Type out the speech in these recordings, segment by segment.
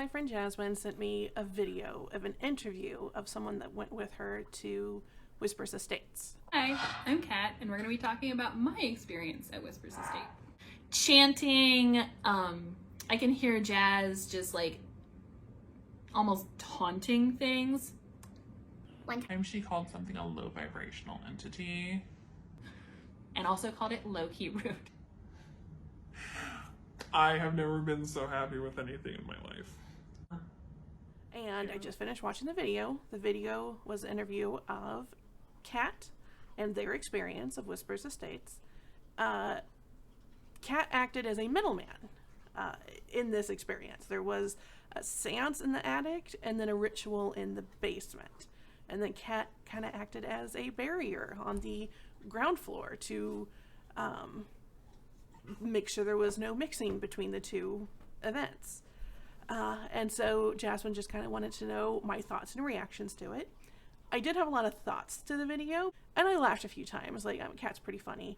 my friend Jasmine sent me a video of an interview of someone that went with her to Whispers Estates. Hi, I'm Kat, and we're going to be talking about my experience at Whispers Estate. Chanting, I can hear Jazz just like almost taunting things. One time she called something a low vibrational entity. And also called it low-key rude. I have never been so happy with anything in my life. And I just finished watching the video. The video was an interview of Kat and their experience of Whispers Estates. Kat acted as a middleman in this experience. There was a seance in the attic and then a ritual in the basement. And then Kat kind of acted as a barrier on the ground floor to make sure there was no mixing between the two events. And so Jasmine just kind of wanted to know my thoughts and reactions to it. I did have a lot of thoughts to the video, and I laughed a few times. Like, Kat's pretty funny.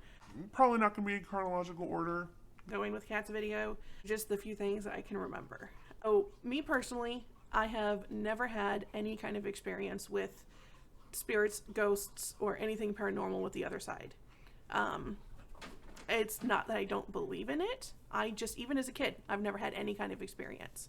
Probably not going to be in chronological order. Going with Kat's video, just the few things that I can remember. Oh, me personally, I have never had any kind of experience with spirits, ghosts, or anything paranormal with the other side. It's not that I don't believe in it. I just, even as a kid, I've never had any kind of experience.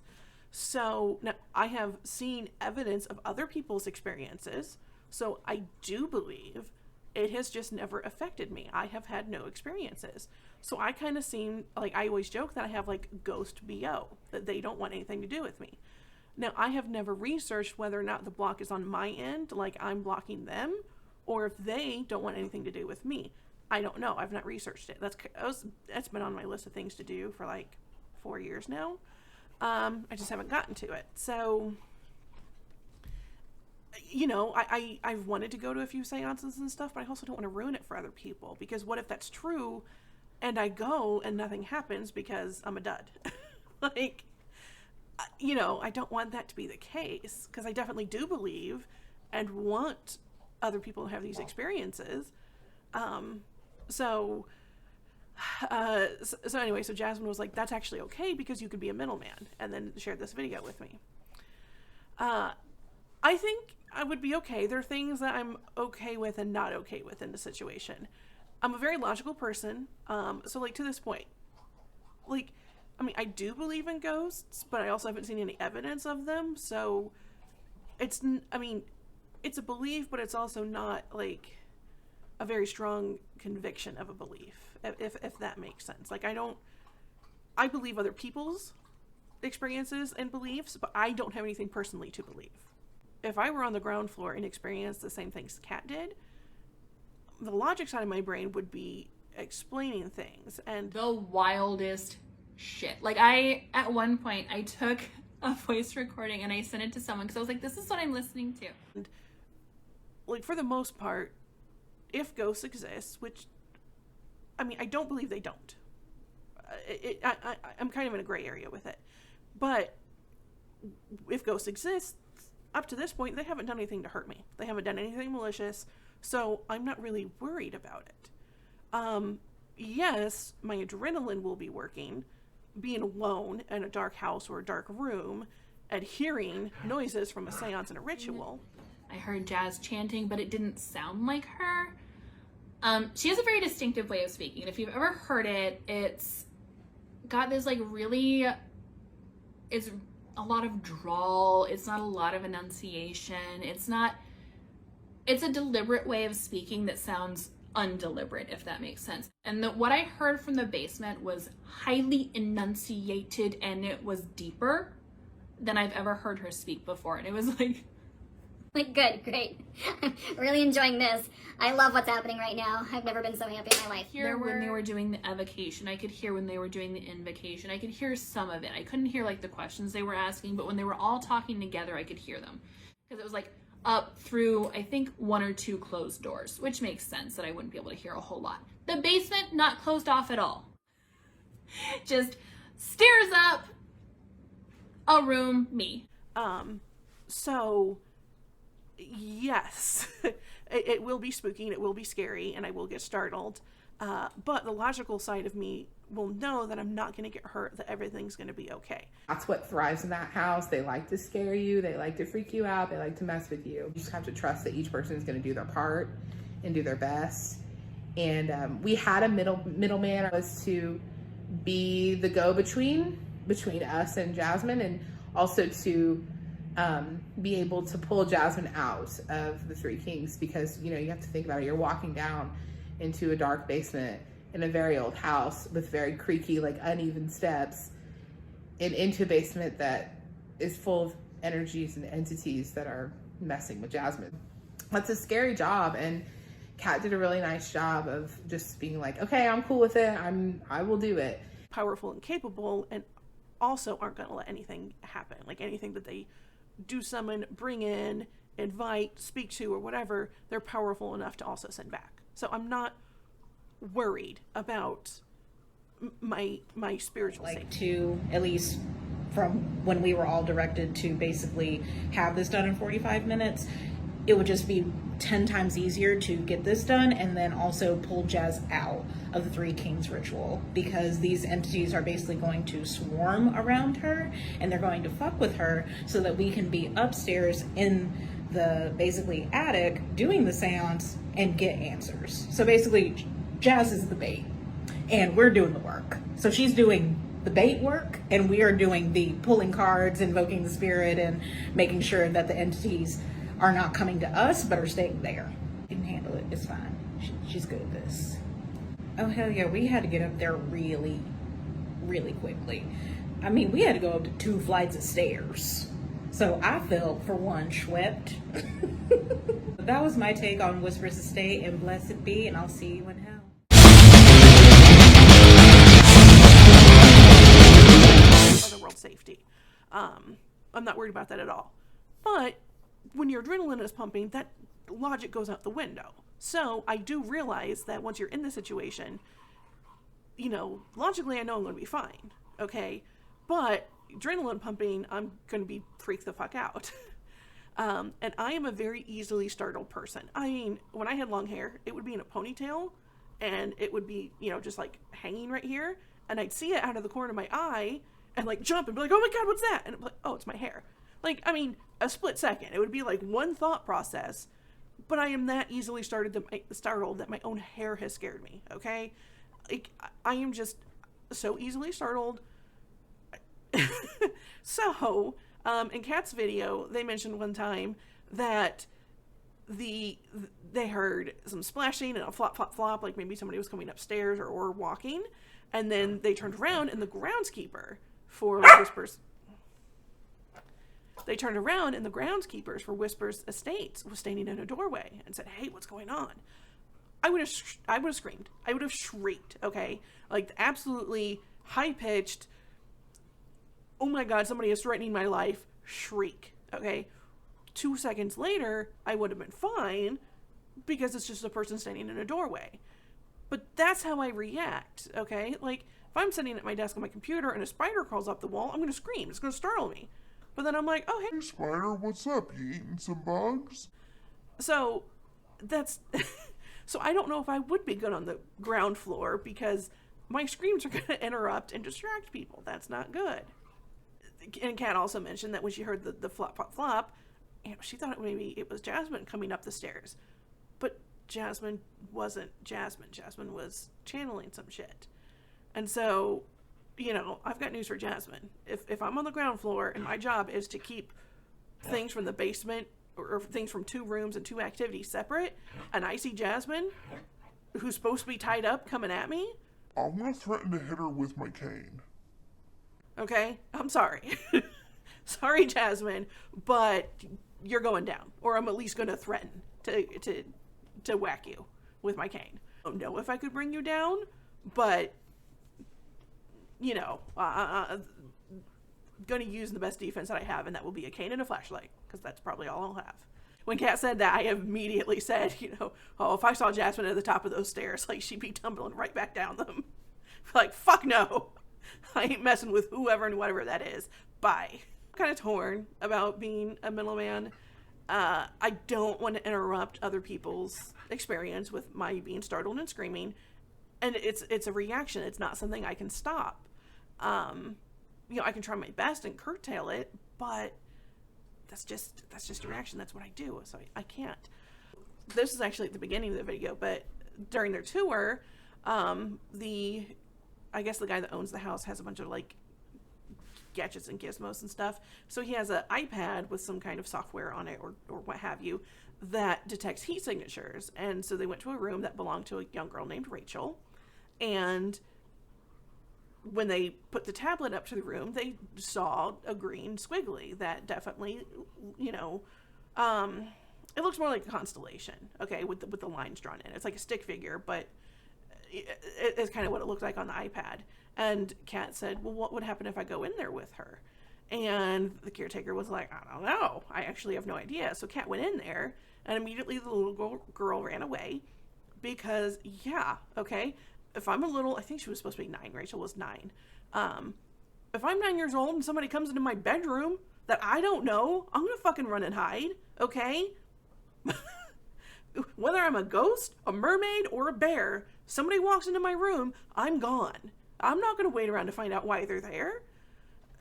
So now I have seen evidence of other people's experiences. So I do believe it has just never affected me. I have had no experiences. So I kind of seem like, I always joke that I have like ghost BO, that they don't want anything to do with me. Now, I have never researched whether or not the block is on my end, like I'm blocking them, or if they don't want anything to do with me. I don't know. I've not researched it. That's been on my list of things to do for like 4 years now. I just haven't gotten to it. So, you know, I've wanted to go to a few seances and stuff, but I also don't want to ruin it for other people, because what if that's true and I go and nothing happens because I'm a dud? Like, you know, I don't want that to be the case, because I definitely do believe and want other people to have these experiences. So anyway, so Jasmine was like, that's actually okay because you could be a middleman, and then shared this video with me. I think I would be okay. There are things that I'm okay with and not okay with in the situation. I'm a very logical person. So like to this point, like, I mean, I do believe in ghosts, but I also haven't seen any evidence of them. So it's, I mean, it's a belief, but it's also not like a very strong conviction of a belief, if that makes sense. Like, I believe other people's experiences and beliefs, but I don't have anything personally to believe. If I were on the ground floor and experienced the same things Kat did, the logic side of my brain would be explaining things and The wildest shit. Like, at one point, I took a voice recording and I sent it to someone because I was like, this is what I'm listening to. And, like, for the most part, if ghosts exist, which, I mean, I don't believe they don't. I'm kind of in a gray area with it. But if ghosts exist, up to this point, they haven't done anything to hurt me. They haven't done anything malicious, so I'm not really worried about it. Yes, my adrenaline will be working, being alone in a dark house or a dark room and hearing noises from a seance and a ritual. I heard Jazz chanting, but it didn't sound like her. She has a very distinctive way of speaking. If you've ever heard it, it's got this like really, it's a lot of drawl. It's not a lot of enunciation. It's a deliberate way of speaking that sounds undeliberate, if that makes sense. And what I heard from the basement was highly enunciated, and it was deeper than I've ever heard her speak before. And it was like good, great. I'm really enjoying this. I love what's happening right now. I've never been so happy in my life. When they were doing the evocation, I could hear when they were doing the invocation. I could hear some of it. I couldn't hear like the questions they were asking, but when they were all talking together, I could hear them. Because it was like up through, I think, 1 or 2 closed doors, which makes sense that I wouldn't be able to hear a whole lot. The basement, not closed off at all. Just stairs up, a room, me. So yes, it will be spooky and it will be scary and I will get startled. But the logical side of me will know that I'm not going to get hurt, that everything's going to be okay. That's what thrives in that house. They like to scare you. They like to freak you out. They like to mess with you. You just have to trust that each person is going to do their part and do their best. And we had a middleman was to be the go-between between us and Jasmine, and also to be able to pull Jasmine out of the Three Kings, because, you know, you have to think about it. You're walking down into a dark basement in a very old house with very creaky, like uneven steps, and into a basement that is full of energies and entities that are messing with Jasmine. That's a scary job, and Kat did a really nice job of just being like, okay, I'm cool with it. I will do it. Powerful and capable, and also aren't going to let anything happen. Like anything that they do summon, bring in, invite, speak to, or whatever, they're powerful enough to also send back. So I'm not worried about my spiritual safety. To, at least from when we were all directed to basically have this done in 45 minutes, it would just be 10 times easier to get this done and then also pull Jazz out of the Three Kings ritual, because these entities are basically going to swarm around her and they're going to fuck with her, so that we can be upstairs in the basically attic doing the seance and get answers. So basically Jazz is the bait and we're doing the work. So she's doing the bait work and we are doing the pulling cards, invoking the spirit, and making sure that the entities are not coming to us but are staying there. She can handle it. It's fine. She's good at this. Oh hell yeah, we had to get up there really, really quickly. I mean, we had to go up to 2 flights of stairs. So I felt, for one, swept. That was my take on Whispers Estate, and blessed be, and I'll see you in hell. Otherworld safety. I'm not worried about that at all. But when your adrenaline is pumping, that logic goes out the window. So I do realize that once you're in the situation, you know, logically I know I'm going to be fine, okay? But adrenaline pumping, I'm going to be freaked the fuck out. And I am a very easily startled person. I mean, when I had long hair, it would be in a ponytail, and it would be, you know, just like hanging right here, and I'd see it out of the corner of my eye, and like jump and be like, oh my god, what's that? And it'd be like, oh, it's my hair. Like, I mean, a split second. It would be like one thought process, but I am that easily startled that my own hair has scared me, okay? Like, I am just so easily startled. So, in Kat's video, they mentioned one time that they heard some splashing and a flop, flop, flop, like maybe somebody was coming upstairs or walking, and then they turned around and the groundskeeper for Whispers... They turned around and the groundskeepers for Whispers Estates was standing in a doorway and said, hey, what's going on? I would have screamed. I would have shrieked, okay? Like, absolutely high-pitched, oh my god, somebody is threatening my life, shriek, okay? 2 seconds later, I would have been fine, because it's just a person standing in a doorway. But that's how I react, okay? Like, if I'm sitting at my desk on my computer and a spider crawls up the wall, I'm going to scream. It's going to startle me. But then I'm like, oh, hey, Spider, what's up? You eating some bugs? So that's so I don't know if I would be good on the ground floor, because my screams are going to interrupt and distract people. That's not good. And Kat also mentioned that when she heard the flop, flop, flop, you know, she thought maybe it was Jasmine coming up the stairs. But Jasmine wasn't Jasmine. Jasmine was channeling some shit. And so, you know, I've got news for Jasmine. If I'm on the ground floor and my job is to keep things from the basement or things from 2 rooms and 2 activities separate, and I see Jasmine, who's supposed to be tied up, coming at me, I'm gonna threaten to hit her with my cane. okay? I'm sorry. Sorry, Jasmine, but you're going down. Or I'm at least going to threaten to whack you with my cane. I don't know if I could bring you down, but... you know, going to use the best defense that I have, and that will be a cane and a flashlight, because that's probably all I'll have. When Kat said that, I immediately said, you know, oh, if I saw Jasmine at the top of those stairs, like, she'd be tumbling right back down them. Like, fuck no. I ain't messing with whoever and whatever that is. Bye. I'm kind of torn about being a middleman. I don't want to interrupt other people's experience with my being startled and screaming. and it's a reaction. It's not something I can stop. You know, I can try my best and curtail it, but that's just a reaction. That's what I do. So I can't. This is actually at the beginning of the video, but during their tour, I guess the guy that owns the house has a bunch of like gadgets and gizmos and stuff. So he has an iPad with some kind of software on it or what have you that detects heat signatures. And so they went to a room that belonged to a young girl named Rachel. And when they put the tablet up to the room, they saw a green squiggly that definitely, you know, it looks more like a constellation, okay, with the lines drawn in. It's like a stick figure, but it's kind of what it looked like on the iPad. And Kat said, well, what would happen if I go in there with her? And the caretaker was like, I don't know. I actually have no idea. So Kat went in there, and immediately the little girl ran away because, yeah, okay, if I'm a little, I think she was supposed to be 9. Rachel was 9. If I'm 9 years old and somebody comes into my bedroom that I don't know, I'm going to fucking run and hide, okay? Whether I'm a ghost, a mermaid, or a bear, somebody walks into my room, I'm gone. I'm not going to wait around to find out why they're there,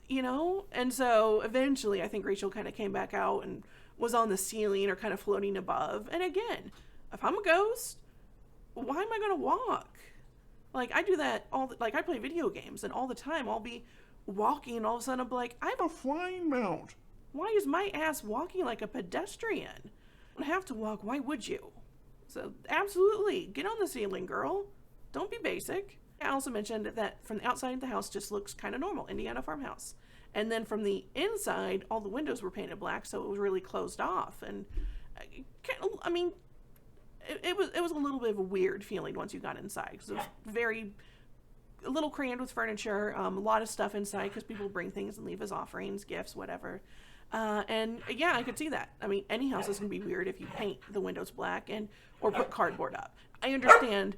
you know? And so eventually I think Rachel kind of came back out and was on the ceiling or kind of floating above. And again, if I'm a ghost, why am I going to walk? Like, I do that like, I play video games, and all the time I'll be walking, and all of a sudden I'll be like, I have A flying mount. why is my ass walking like a pedestrian? I don't have to walk, why would you? So, absolutely, get on the ceiling, girl. Don't be basic. I also mentioned that from the outside, the house just looks kind of normal, Indiana farmhouse. And then from the inside, all the windows were painted black, so it was really closed off. And, I mean, it was a little bit of a weird feeling once you got inside, because it was a little crammed with furniture, a lot of stuff inside because people bring things and leave as offerings, gifts, whatever. And yeah, I could see that. I mean, any house is going to be weird if you paint the windows black or put cardboard up. I understand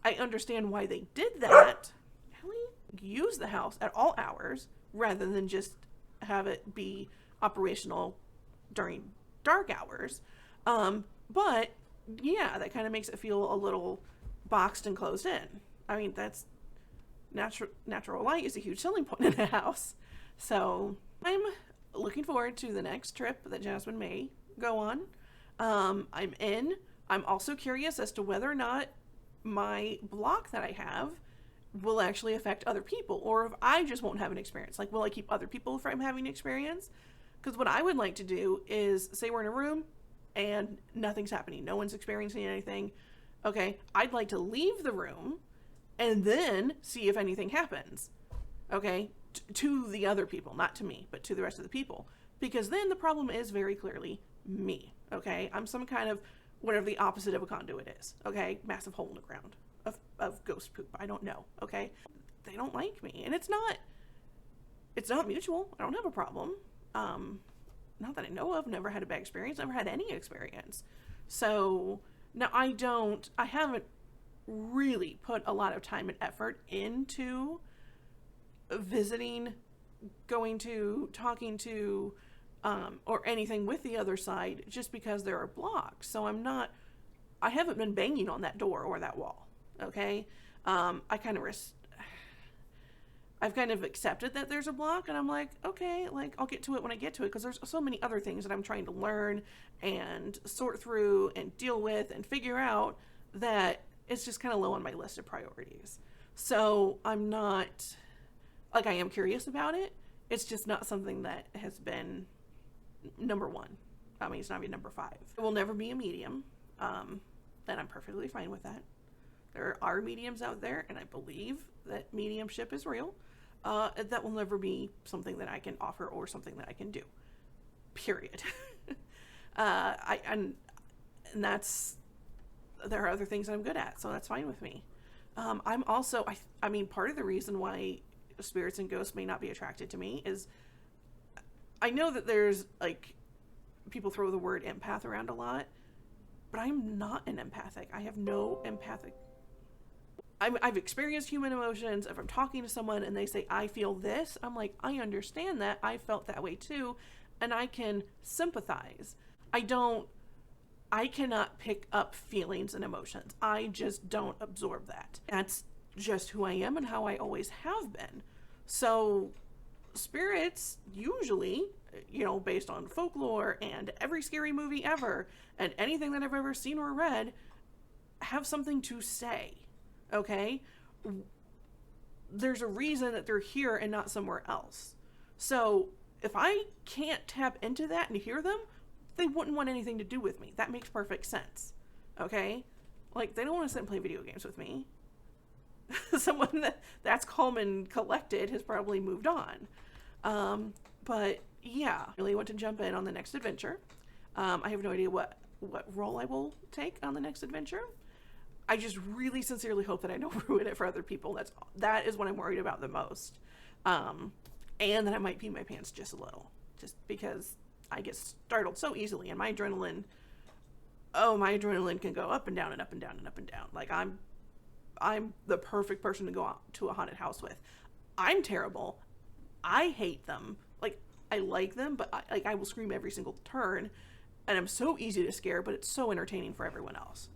why they did that. Use the house at all hours rather than just have it be operational during dark hours. But yeah, that kind of makes it feel a little boxed and closed in. I mean, that's natural light is a huge selling point in a house. So I'm looking forward to the next trip that Jasmyne may go on. I'm in. I'm also curious as to whether or not my block that I have will actually affect other people, or if I just won't have an experience. Like, will I keep other people from having an experience? Because what I would like to do is, say we're in a room and nothing's happening, no one's experiencing anything. Okay, I'd like to leave the room and then see if anything happens. Okay, to the other people, not to me, but to the rest of the people. Because then the problem is very clearly me. Okay, I'm some kind of whatever the opposite of a conduit is. Okay, massive hole in the ground of ghost poop. I don't know. Okay, they don't like me, and it's not mutual. I don't have a problem. Not that I know of. Never had a bad experience. Never had any experience. So now I haven't really put a lot of time and effort into visiting, going to, talking to, or anything with the other side, just because there are blocks. So I haven't been banging on that door or that wall. Okay. I've kind of accepted that there's a block, and I'm like, okay, like, I'll get to it when I get to it, because there's so many other things that I'm trying to learn and sort through and deal with and figure out that it's just kind of low on my list of priorities. So I'm not, like, I am curious about it. It's just not something that has been number one. I mean, it's not even number 5. It will never be a medium, and I'm perfectly fine with that. There are mediums out there, and I believe that mediumship is real. That will never be something that I can offer or something that I can do. Period. And that's, there are other things I'm good at, so that's fine with me. I'm also, I mean, part of the reason why spirits and ghosts may not be attracted to me is, I know that there's, like, people throw the word empath around a lot, but I'm not an empathic. I have no empathic. I've experienced human emotions. If I'm talking to someone and they say, I feel this, I'm like, I understand that. I felt that way too. And I can sympathize. I don't I cannot pick up feelings and emotions. I just don't absorb that. That's just who I am and how I always have been. So spirits usually, based on folklore and every scary movie ever and anything that I've ever seen or read, have something to say. Okay? There's a reason that they're here and not somewhere else. So if I can't tap into that and hear them, they wouldn't want anything to do with me. That makes perfect sense. Okay? Like, they don't want to sit and play video games with me. Someone that's calm and collected has probably moved on. But yeah, I really want to jump in on the next adventure. I have no idea what role I will take on the next adventure. I just really sincerely hope that I don't ruin it for other people. That is what I'm worried about the most. And that I might pee my pants just a little, just because I get startled so easily, and my adrenaline can go up and down and up and down and up and down. Like, I'm the perfect person to go out to a haunted house with. I'm terrible. I hate them. Like, I like them, but I will scream every single turn, and I'm so easy to scare, but it's so entertaining for everyone else.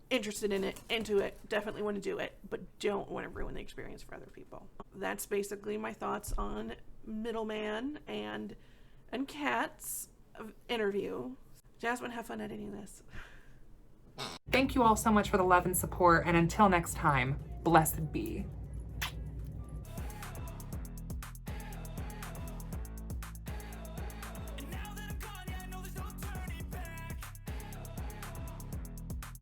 Interested in it, into it, definitely want to do it, but don't want to ruin the experience for other people. That's basically my thoughts on Middleman and Kat's interview. Jasmine, have fun editing this. Thank you all so much for the love and support, and until next time, blessed be.